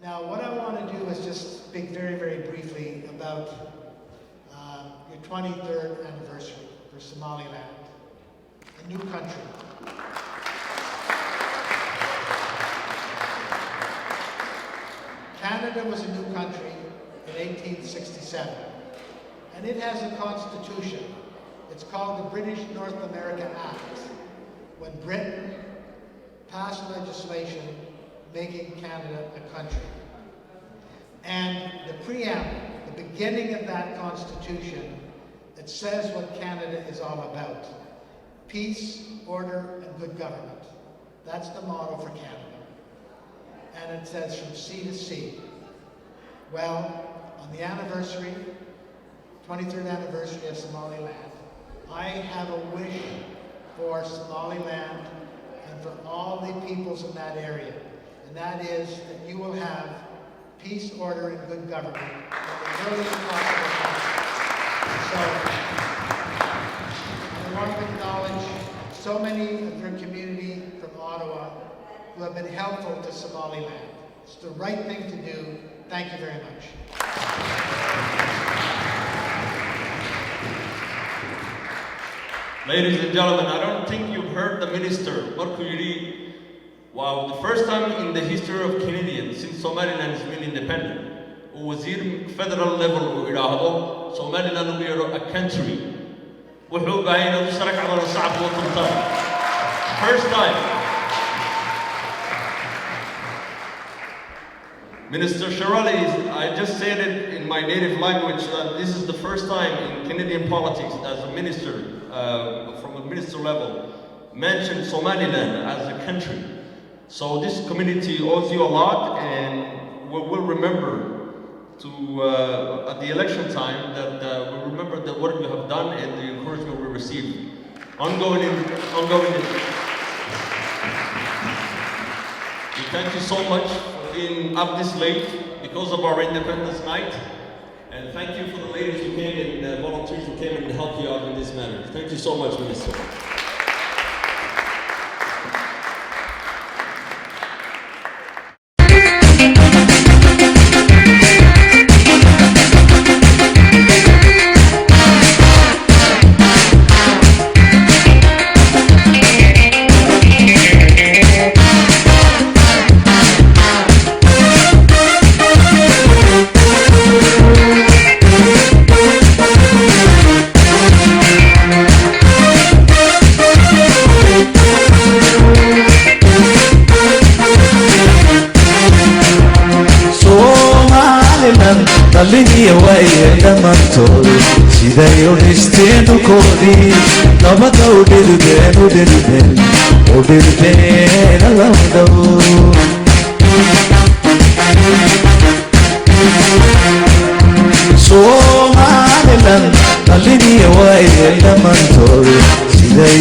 Now, what I want to do is just speak very, very briefly about your 23rd anniversary for Somaliland, a new country. Canada was a new country in 1867, and it has a constitution. It's called the British North America Act, when Britain passed legislation making Canada a country. And the preamble, the beginning of that constitution, it says what Canada is all about. Peace, order, and good government. That's the motto for Canada. And it says from sea to sea. Well, on the anniversary, 23rd anniversary of Somaliland, I have a wish for Somaliland and for all the peoples in that area. And that is that you will have peace, order, and good government in the earliest possible time. So, I want to acknowledge so many of your community from Ottawa who have been helpful to Somaliland. It's the right thing to do. Thank you very much. Ladies and gentlemen, I don't think you've heard the minister. Wow, the first time in the history of Canadians since Somaliland has been independent, wazir federal level Somaliland will be a country. First time. Minister Chiarelli, I just said it in my native language, that this is the first time in Canadian politics as a minister, from a minister level, mentioned Somaliland as a country. So this community owes you a lot, and we'll remember to, at the election time, that we'll remember that what you have done and the encouragement we received. Ongoing. We thank you so much for being up this late because of our Independence Night. And thank you for the ladies who came and volunteers who came and helped you out in this matter. Thank you so much, Minister. Aliya way dhamantood siday u dhisteen dhulkoodii nabada u dhiribeen alawdhow Somaliland aliya way dhamantood siday